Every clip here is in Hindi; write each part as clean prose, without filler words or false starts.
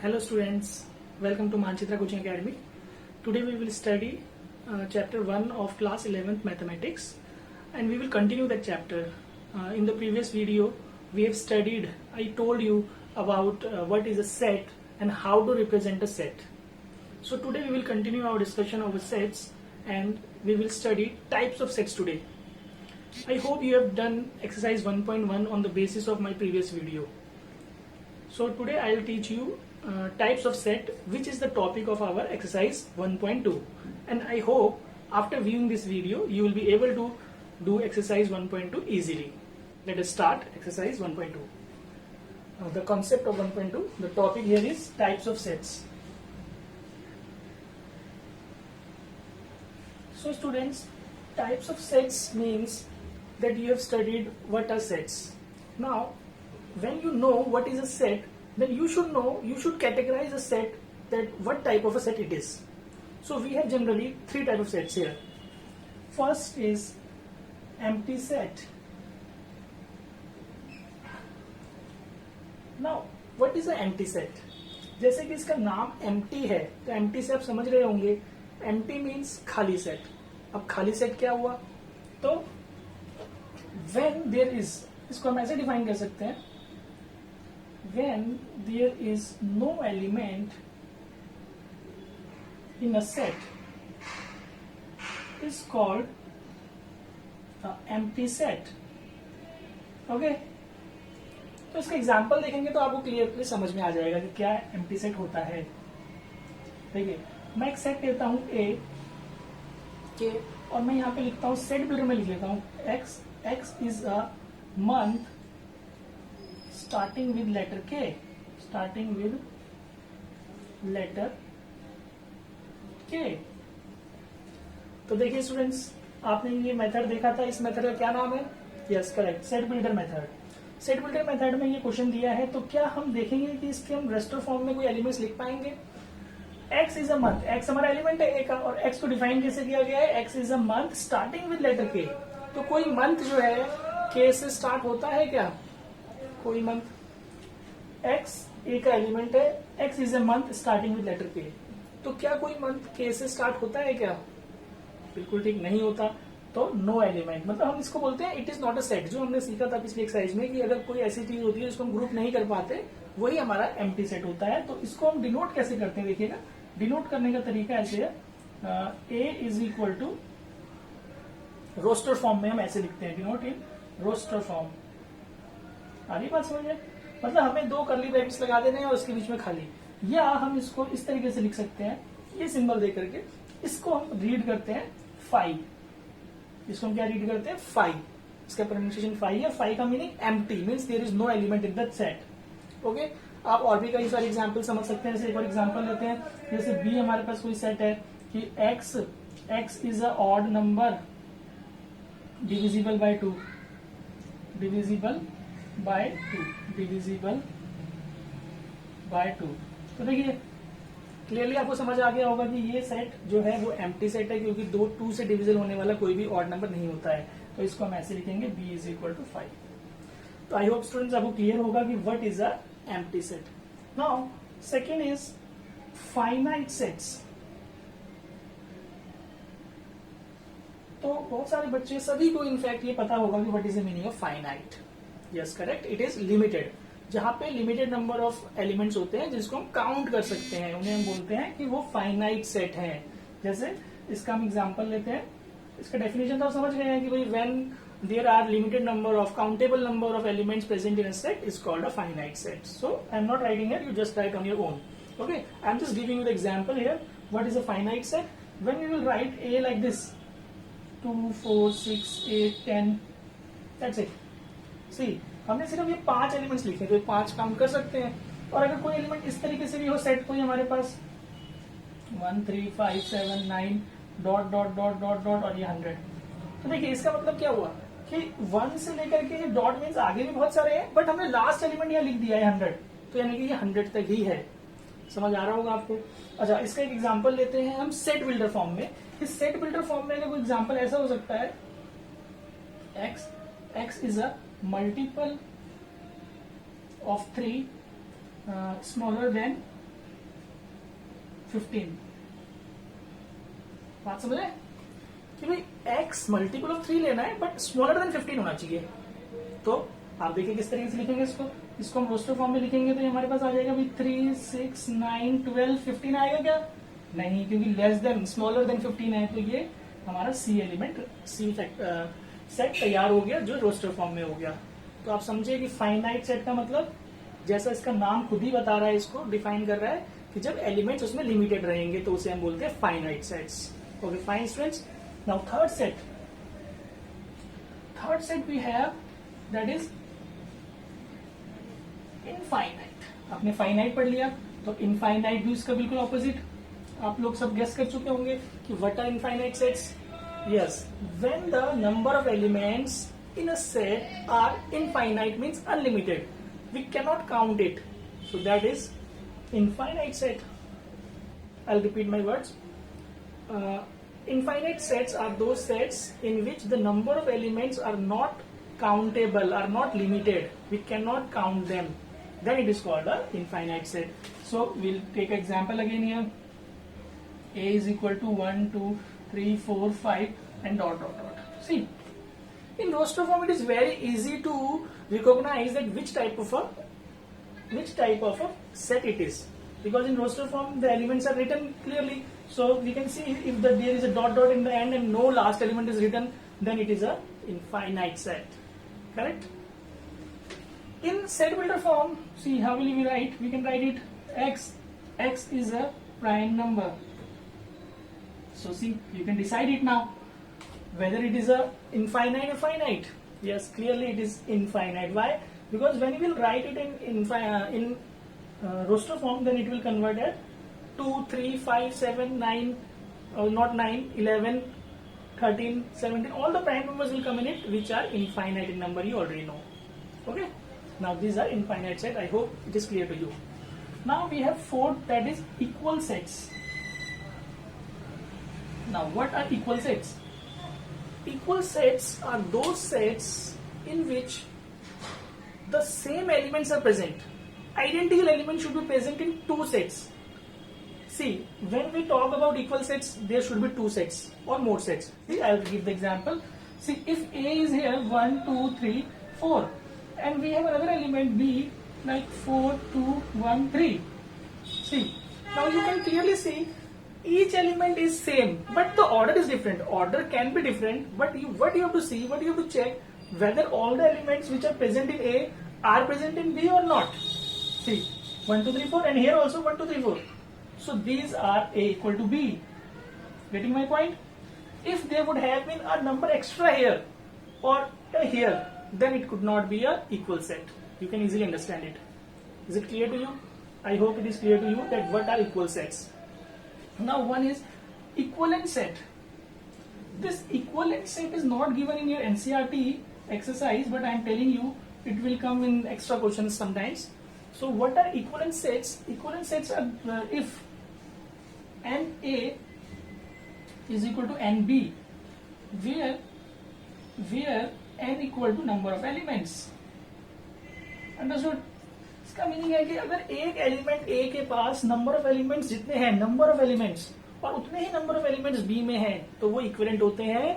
Hello students, welcome to Manchitra Coaching Academy. Today we will study chapter 1 of class 11th mathematics and we will continue that chapter. In the previous video we have studied, I told you about what is a set and how to represent a set. So today we will continue our discussion over sets and we will study types of sets today. I hope you have done exercise 1.1 on the basis of my previous video. So today I will teach you types of set, which is the topic of our exercise 1.2, and I hope after viewing this video you will be able to do exercise 1.2 easily. Let us start exercise 1.2. The concept of 1.2, the topic here is types of sets. So students, types of sets means that you have studied what are sets. Now when you know what is a set, then you should categorize a set, that what type of a set it is. So we have generally three types of sets here. First is empty set. Now what is an empty set? जैसे कि इसका नाम empty है, तो empty से आप समझ रहे होंगे, empty means खाली set. अब खाली set क्या हुआ? तो when there is, इसको हम ऐसे डिफाइन कर सकते हैं, when there is no element in a set is called empty set. Okay, तो इसका एग्जांपल देखेंगे तो आपको क्लियरली समझ में आ जाएगा कि क्या empty set होता है. देखिए, मैं एक सेट लेता हूं A के, और मैं यहाँ पे लिखता हूँ, सेट बिल्डर में लिख लेता हूँ x is a month starting with letter K. तो देखिए स्टूडेंट्स, आपने ये मेथड देखा था, इस मेथड का क्या नाम है? Yes correct, set builder method. Set builder method में ये क्वेश्चन दिया है, तो क्या हम देखेंगे कि इसके हम रेस्टर फॉर्म में कोई एलिमेंट्स लिख पाएंगे? x is a month, x हमारा एलिमेंट है A का, और x को डिफाइन कैसे किया गया है? x is a month starting with letter K. तो कोई मंथ जो है K से स्टार्ट होता है क्या? कोई मंथ, x A का एलिमेंट है, x is a month starting with letter K. तो क्या कोई मंथ K से स्टार्ट होता है क्या? बिल्कुल ठीक नहीं होता. तो नो एलिमेंट, मतलब हम इसको बोलते हैं it is not a set. जो हमने सीखा था पिछली एक्सरसाइज में कि अगर कोई ऐसी चीज होती है जिसको हम ग्रुप नहीं कर पाते, वही हमारा एम्प्टी सेट होता है. तो इसको हम डिनोट कैसे करते हैं? देखिएगा, डिनोट करने का तरीका ऐसे है, A is equal to roster form में हम ऐसे लिखते हैं, डिनोट इन रोस्टर फॉर्म. आगे बात समझिए, मतलब हमें दो करली ब्रैकेट्स लगा देने हैं और उसके बीच में खाली, या हम इसको इस तरीके से लिख सकते हैं, ये सिंबल दे करके. इसको हम रीड करते हैं 5. इसको हम क्या रीड करते हैं? 5. इसका प्रोनाउंसिएशन 5 है. 5 का meaning empty, means there is no element in that set. Okay, आप और भी कई सारे एग्जाम्पल समझ सकते हैं. जैसे एक और एग्जाम्पल लेते हैं, जैसे बी हमारे पास कोई सेट है कि x is a odd number divisible by 2, divisible by 2. तो देखिए क्लियरली आपको समझ आ गया होगा कि ये सेट जो है वो एम्प्टी सेट है, क्योंकि 2 से डिविजन होने वाला कोई भी ऑड नंबर नहीं होता है. तो इसको हम ऐसे लिखेंगे, b इज इक्वल टू 5. तो आई होप स्टूडेंट्स आपको क्लियर होगा कि what is a empty set. Now second is finite sets. तो बहुत सारे बच्चे, सभी को इनफैक्ट ये पता होगा कि what is the meaning of finite. Yes correct, it is limited. जहां पे लिमिटेड नंबर ऑफ एलिमेंट्स होते हैं जिसको हम काउंट कर सकते हैं, उन्हें हम बोलते हैं कि वो फाइनाइट सेट है. जैसे इसका हम एग्जांपल लेते हैं. इसका डेफिनेशन तो आप समझ गए हैं कि भाई when there are limited number of countable number of elements present in a set is called a finite set. So I am not writing here, you just write on your own. Okay, I am just giving you the example here. What is a finite set? When we will write A like this, 2, 4, 6, 8, 10, that's it. See, हमने सिर्फ ये 5 एलिमेंट्स लिखे, तो 5 काउंट कर सकते हैं. और अगर कोई एलिमेंट इस तरीके से भी हो सेट, कोई हमारे पास 1, 3, 5, 7, 9 dot dot dot dot dot और ये 100. तो देखिए इसका मतलब क्या हुआ कि 1 से लेकर के डॉट मीन्स आगे भी बहुत सारे हैं, बट हमने लास्ट एलिमेंट यहाँ लिख दिया है 100, तो यानी कि ये 100 तक ही है. समझ आ रहा होगा आपको? अच्छा, इसका एक एग्जांपल लेते हैं हम सेट बिल्डर फॉर्म में. इस सेट बिल्डर फॉर्म में कोई एग्जांपल ऐसा हो सकता है, x is a multiple of 3 smaller than 15। बात समझ रहे कि भाई x मल्टीपल ऑफ 3 लेना है बट स्मॉलर देन 15 होना चाहिए। तो आप देखिए किस तरीके से लिखेंगे इसको हम रोस्टर फॉर्म में लिखेंगे तो हमारे पास आ जाएगा भाई 3, 6, 9, 12, 15 आएगा क्या? नहीं, क्योंकि लेस देन स्मॉलर देन 15 है, तो ये हमारा सी एलिमेंट सी सेट तैयार हो गया जो रोस्टर फॉर्म में हो गया। तो आप समझिए कि फाइनाइट सेट का मतलब जैसा इसका नाम खुद ही बता रहा है, इसको डिफाइन कर रहा है कि जब एलिमेंट्स उसमें लिमिटेड रहेंगे तो उसे हम बोलते हैं finite sets. Okay fine students, now third set we have that is infinite. आपने फाइनाइट पढ़ लिया तो इनफाइनाइट भी उसका बिल्कुल ऑपोजिट। आप लोग सब गेस कर चुके होंगे कि what are infinite sets. Yes, when the number of elements in a set are infinite means unlimited, we cannot count it, so that is infinite set. I'll repeat my words. Infinite sets are those sets in which the number of elements are not countable, are not limited, we cannot count them, then it is called a infinite set. So we'll take example again here. A is equal to 1, 2, 3, 4, 5 and dot dot dot. See, in roster form it is very easy to recognize that which type of a set it is, because in roster form the elements are written clearly, so we can see if there is a dot dot in the end and no last element is written, then it is a infinite set. Correct? In set builder form, see how will we write? We can write it x is a prime number. So see, you can decide it now whether it is a infinite or finite. Yes, clearly it is infinite. Why? Because when you will write it in roster form, then it will convert at 2, 3, 5, 7, 9, not 9, 11, 13, 17. All the prime numbers will come in it, which are infinite in number. You already know. Okay. Now these are infinite set. I hope it is clear to you. Now we have fourth, that is equal sets. Now what are equal sets? Equal sets are those sets in which the same elements are present. Identical elements should be present in two sets. See, when we talk about equal sets, there should be two sets or more sets. See, I'll give the example. See, if A is here 1, 2, 3, 4, and we have another element B like 4, 2, 1, 3. See, now you can clearly see each element is same, but the order is different. Order can be different, but what you have to see, what you have to check, whether all the elements which are present in A are present in B or not. See, 1, 2, 3, 4, and here also 1, 2, 3, 4. So these are A equal to B. Getting my point? If there would have been a number extra here or here, then it could not be a equal set. You can easily understand it. Is it clear to you? I hope it is clear to you that what are equal sets. Now one is equivalent set. This equivalent set is not given in your NCERT exercise, but I am telling you it will come in extra questions sometimes. So what are equivalent sets? Equivalent sets are if NA is equal to NB, where N equal to number of elements. Understood? इसका मीनिंग है कि अगर एक एलिमेंट ए के पास नंबर ऑफ एलिमेंट्स जितने हैं, नंबर ऑफ एलिमेंट्स, और उतने ही नंबर ऑफ एलिमेंट्स बी में हैं, तो वो इक्विवेलेंट होते हैं।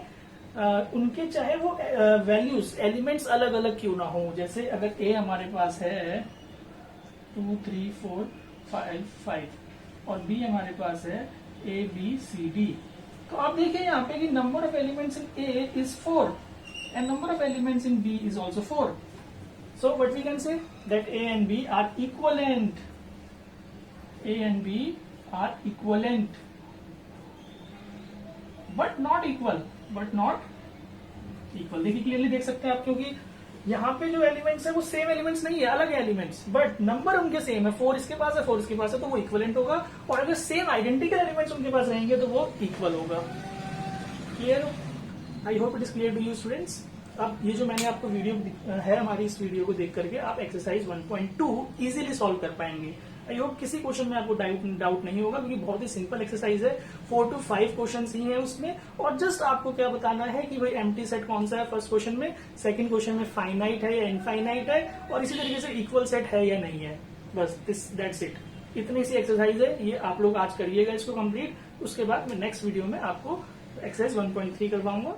उनके चाहे वो वैल्यूज एलिमेंट्स अलग अलग क्यों ना हो। जैसे अगर ए हमारे पास है 2, 3, 4, 5 और बी हमारे पास है A, B, C, D, तो आप देखिए यहाँ पे कि number of elements in A is 4 and number of elements in B is also 4. So what we can say, that A and B are equivalent. A and B are equivalent, but not equal. देखिए क्लियरली देख सकते हैं आप, क्योंकि यहाँ पे जो एलिमेंट्स है वो सेम एलिमेंट्स नहीं है, अलग है एलिमेंट्स, बट नंबर उनके सेम है। 4 इसके पास है, 4 इसके पास है, तो वो इक्विवेलेंट होगा। और अगर सेम आइडेंटिकल एलिमेंट्स उनके पास रहेंगे तो वो इक्वल होगा। Clear? I hope it is clear to you students. अब ये जो मैंने आपको वीडियो है, हमारी इस वीडियो को देख करके आप एक्सरसाइज 1.2 इजीली सॉल्व कर पाएंगे। आई होप किसी क्वेश्चन में आपको डाउट नहीं होगा, क्योंकि बहुत ही सिंपल एक्सरसाइज है। 4 to 5 क्वेश्चन ही है उसमें, और जस्ट आपको क्या बताना है कि भाई एम्प्टी सेट कौन सा है फर्स्ट क्वेश्चन में, सेकंड क्वेश्चन में फाइनाइट है या इनफाइनाइट है, और इसी तरीके से इक्वल सेट है या नहीं है। बस दैट्स इट। इतनी सी एक्सरसाइज है, ये आप लोग आज करिएगा इसको कंप्लीट। उसके बाद मैं नेक्स्ट वीडियो में आपको एक्सरसाइज 1.3 करवाऊंगा।